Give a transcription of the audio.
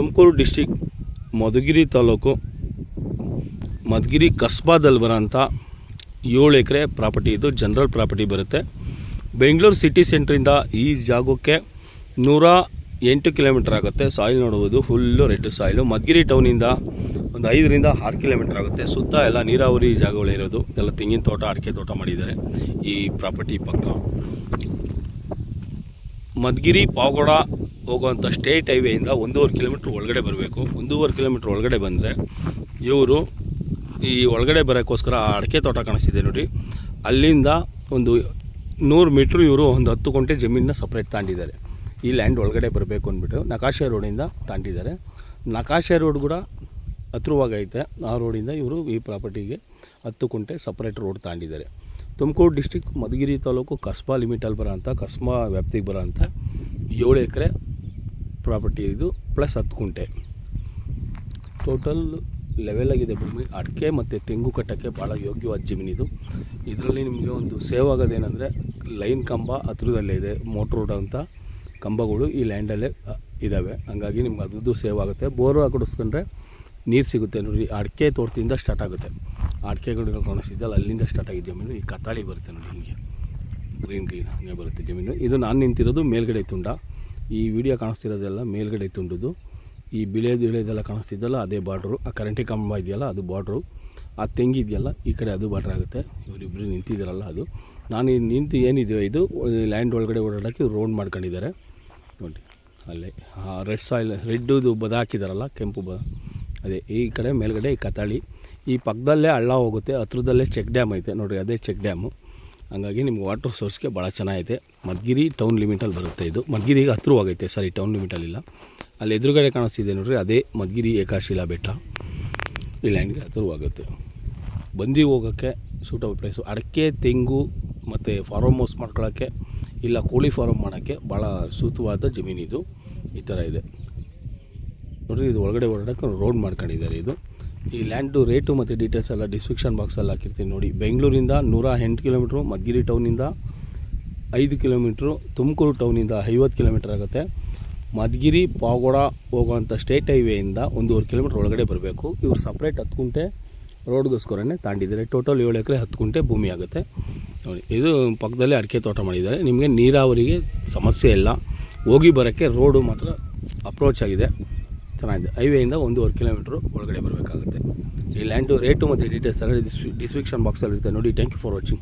Tumakuru district Madhugiri taluk Madhugiri ಕಸ್ಬಾದಲ್ಲಿ ಬರೋಂಥ 7 ಎಕರೆ property. ಇದು general property ಬರುತ್ತೆ. ಬೆಂಗಳೂರು ಸಿಟಿ ಸೆಂಟ್ರಿಂದ ಈ ಜಾಗಕ್ಕೆ 108 ಕಿಲೋಮೀಟರ್ ಆಗುತ್ತೆ. ಸಾಯಿಲ್ ನೋಡ್ಬೋದು, ಫುಲ್ಲು ರೆಡ್ ಸಾಯಿಲು. ಮಧುಗಿರಿ ಟೌನಿಂದ ಒಂದು 5 ರಿಂದ 6 ಕಿಲೋಮೀಟರ್ ಆಗುತ್ತೆ. ಸುತ್ತ ಎಲ್ಲ ನೀರಾವರಿ ಜಾಗಗಳಿರೋದು, ಎಲ್ಲ ತೆಂಗಿನ ತೋಟ, ಅಡಿಕೆ ತೋಟ ಮಾಡಿದ್ದಾರೆ ಈ ಪ್ರಾಪರ್ಟಿ ಪಕ್ಕ. ಮಧುಗಿರಿ ಪಾವಗಡ ಹೋಗುವಂಥ ಸ್ಟೇಟ್ ಹೈವೇಯಿಂದ 1.5 ಕಿಲೋಮೀಟ್ರ್ ಒಳಗಡೆ ಬರಬೇಕು. 1.5 ಕಿಲೋಮೀಟ್ರ್ ಒಳಗಡೆ ಬಂದರೆ ಇವರು ಈ ಒಳಗಡೆ ಬರೋಕ್ಕೋಸ್ಕರ ಅಡಿಕೆ ತೋಟ ಕಾಣಿಸ್ತಿದೆ ನೋಡಿ, ಅಲ್ಲಿಂದ ಒಂದು 100 ಮೀಟ್ರ್ ಇವರು ಒಂದು 10 ಗುಂಟೆ ಜಮೀನನ್ನ ಸಪ್ರೇಟ್ ತಾಂಡಿದ್ದಾರೆ. ಈ ಲ್ಯಾಂಡ್ ಒಳಗಡೆ ಬರಬೇಕು ಅಂದ್ಬಿಟ್ಟು ನಕಾಶೆ ರೋಡಿಂದ ತಾಂಡಿದ್ದಾರೆ. ನಕಾಶೆ ರೋಡ್ ಕೂಡ ಹತ್ರವಾಗೈತೆ. ಆ ರೋಡಿಂದ ಇವರು ಈ ಪ್ರಾಪರ್ಟಿಗೆ 10 ಗುಂಟೆ ಸಪ್ರೇಟ್ ರೋಡ್ ತಾಂಡಿದ್ದಾರೆ. ತುಮಕೂರು ಡಿಸ್ಟಿಕ್ ಮಧುಗಿರಿ ತಾಲೂಕು ಕಸ್ಬಾ ಲಿಮಿಟಲ್ಲಿ ಬರೋಂಥ ಕಸ್ಬಾ ವ್ಯಾಪ್ತಿಗೆ ಬರೋಂಥ 7 ಎಕರೆ ಪ್ರಾಪರ್ಟಿ ಇದು, ಪ್ಲಸ್ 10 ಗುಂಟೆ ಟೋಟಲ್ ಲೆವೆಲ್ ಆಗಿದೆ ಭೂಮಿ. ಅಡಿಕೆ ಮತ್ತು ತೆಂಗು ಕಟ್ಟೋಕ್ಕೆ ಭಾಳ ಯೋಗ್ಯವಾದ ಜಮೀನಿದು. ಇದರಲ್ಲಿ ನಿಮಗೆ ಒಂದು ಸೇವ್ ಆಗೋದೇನೆಂದರೆ ಲೈನ್ ಕಂಬ ಹತ್ರದಲ್ಲೇ ಇದೆ. ಮೋಟ್ರ್ ರೋಡ್ ಅಂತ ಕಂಬಗಳು ಈ ಲ್ಯಾಂಡಲ್ಲೇ ಇದ್ದಾವೆ. ಹಂಗಾಗಿ ನಿಮ್ಗೆ ಅದು ಸೇವ್ ಆಗುತ್ತೆ. ಬೋರು ಹಾಕಿಸ್ಕೊಂಡ್ರೆ ನೀರು ಸಿಗುತ್ತೆ ನೋಡಿ. ಅಡಿಕೆ ತೋಟದಿಂದ ಸ್ಟಾರ್ಟ್ ಆಗುತ್ತೆ. ಅಡಿಕೆ ಗಿಡಗಳು ಕಾಣಿಸ್ತಿದ್ದಲ್ಲ, ಅಲ್ಲಿಂದ ಸ್ಟಾರ್ಟ್ ಆಗಿದೆ ಜಮೀನು. ಈ ಕತ್ತಾಳಿ ಬರುತ್ತೆ ನೋಡಿ, ಹಿಂಗೆ ಗ್ರೀನ್ ಹಾಗೆ ಬರುತ್ತೆ ಜಮೀನು. ಇದು ನಾನು ನಿಂತಿರೋದು ಮೇಲ್ಗಡೆ ತುಂಡ. ಈ ವಿಡಿಯೋ ಕಾಣಿಸ್ತಿರೋದೆಲ್ಲ ಮೇಲ್ಗಡೆ ತುಂಡದು. ಈ ಬಿಳೆದೆಲ್ಲ ಕಾಣಿಸ್ತಿದ್ದಲ್ಲ ಅದೇ ಬಾರ್ಡ್ರು. ಆ ಕರೆಂಟಿ ಕಂಬ ಇದೆಯಲ್ಲ ಅದು ಬಾರ್ಡ್ರು. ಆ ತೆಂಗಿದೆಯಲ್ಲ ಈ ಕಡೆ ಅದು ಬಾರ್ಡ್ರ್ ಆಗುತ್ತೆ. ಇವರಿಬ್ಬರು ನಿಂತಿದ್ದಾರಲ್ಲ ಅದು. ನಾನು ನಿಂತು ಏನಿದೆಯೋ ಇದು ಲ್ಯಾಂಡ್ ಒಳಗಡೆ ಓಡಾಡೋಕ್ಕೆ ರೋಡ್ ಮಾಡ್ಕೊಂಡಿದ್ದಾರೆ ನೋಡಿ. ಅಲ್ಲೇ ರೆಡ್ ಸಾಯಿಲ್, ರೆಡ್ದು ಬದ ಹಾಕಿದಾರಲ್ಲ, ಕೆಂಪು ಬದ, ಅದೇ ಈ ಕಡೆ ಮೇಲ್ಗಡೆ ಈ ಕತಾಳಿ. ಈ ಪಕ್ಕದಲ್ಲೇ ಹಳ್ಳ ಹೋಗುತ್ತೆ, ಹತ್ರದಲ್ಲೇ ಚೆಕ್ ಡ್ಯಾಮ್ ಐತೆ ನೋಡಿರಿ, ಅದೇ ಚೆಕ್ ಡ್ಯಾಮು. ಹಂಗಾಗಿ ನಿಮ್ಗೆ ವಾಟರ್ ಸೋರ್ಸ್ಗೆ ಭಾಳ ಚೆನ್ನಾಗೈತೆ. ಮಧುಗಿರಿ ಟೌನ್ ಲಿಮಿಟಲ್ಲಿ ಬರುತ್ತೆ ಇದು. ಮಧುಗಿರಿಗೆ ಹತ್ರವಾಗೈತೆ, ಸಾರಿ ಟೌನ್ ಲಿಮಿಟಲ್ಲಿಲ್ಲ. ಅಲ್ಲಿ ಎದುರುಗಡೆ ಕಾಣಿಸ್ತಿದೆ ನೋಡಿರಿ, ಅದೇ ಮಧುಗಿರಿ ಏಕಾಶಿಲಾ ಬೆಟ್ಟ. ಈ ಲ್ಯಾಂಡ್ಗೆ ಹತ್ರವಾಗುತ್ತೆ. ಬಂದು ಹೋಗೋಕ್ಕೆ ಸೂಟಬಲ್ ಪ್ಲೇಸು. ಅಡಿಕೆ, ತೆಂಗು ಮತ್ತು ಫಾರ್ಮ್ ಹೌಸ್ ಮಾಡ್ಕೊಳ್ಳೋಕ್ಕೆ, ಇಲ್ಲ ಕೋಳಿ ಫಾರ್ಮ್ ಮಾಡೋಕ್ಕೆ ಭಾಳ ಸೂಕ್ತವಾದ ಜಮೀನಿದು. ಈ ಥರ ಇದೆ ನೋಡಿರಿ. ಇದು ಒಳಗಡೆ ಓಡಾಡೋಕ್ಕೆ ರೋಡ್ ಮಾಡ್ಕೊಂಡಿದ್ದಾರೆ ಇದು. ಈ ಲ್ಯಾಂಡು ರೇಟು ಮತ್ತು ಡೀಟೇಲ್ಸ್ ಎಲ್ಲ ಡಿಸ್ಕ್ರಿಪ್ಷನ್ ಬಾಕ್ಸಲ್ಲಿ ಹಾಕಿರ್ತೀನಿ ನೋಡಿ. ಬೆಂಗಳೂರಿಂದ 108 ಕಿಲೋಮೀಟ್ರು, ಮಧುಗಿರಿ ಟೌನಿಂದ 5 ಕಿಲೋಮೀಟ್ರು, ತುಮಕೂರು ಟೌನಿಂದ 50 ಕಿಲೋಮೀಟ್ರ್ ಆಗುತ್ತೆ. ಮಧುಗಿರಿ ಪಾವಗಡ ಹೋಗುವಂಥ ಸ್ಟೇಟ್ ಹೈವೇಯಿಂದ 1.5 ಕಿಲೋಮೀಟ್ರ್ ಒಳಗಡೆ ಬರಬೇಕು. ಇವರು ಸಪ್ರೇಟ್ 10 ಗುಂಟೆ ರೋಡ್ಗೋಸ್ಕರನೇ ತಾಂಡಿದ್ದಾರೆ. ಟೋಟಲ್ 7 ಎಕರೆ 10 ಗುಂಟೆ ಭೂಮಿ ಆಗುತ್ತೆ ನೋಡಿ. ಇದು ಪಕ್ಕದಲ್ಲೇ ಅಡಿಕೆ ತೋಟ ಮಾಡಿದ್ದಾರೆ. ನಿಮಗೆ ನೀರಾವರಿಗೆ ಸಮಸ್ಯೆ ಇಲ್ಲ. ಹೋಗಿ ಬರೋಕ್ಕೆ ರೋಡು ಮಾತ್ರ ಅಪ್ರೋಚ್ ಆಗಿದೆ, ಚೆನ್ನಾಗಿದೆ. ಹೈವೇಯಿಂದ 1.5 ಕಿಲೋಮೀಟ್ರ್ ಒಳಗಡೆ ಬರಬೇಕಾಗುತ್ತೆ. ಈ ಲ್ಯಾಂಡು ರೇಟು ಮತ್ತು ಡೀಟೇಲ್ಸ್ ಎಲ್ಲ ಡಿಸ್ಕ್ರಿಪ್ಷನ್ ಬಾಕ್ಸಲ್ಲಿ ಇರುತ್ತೆ ನೋಡಿ. Thank you for watching.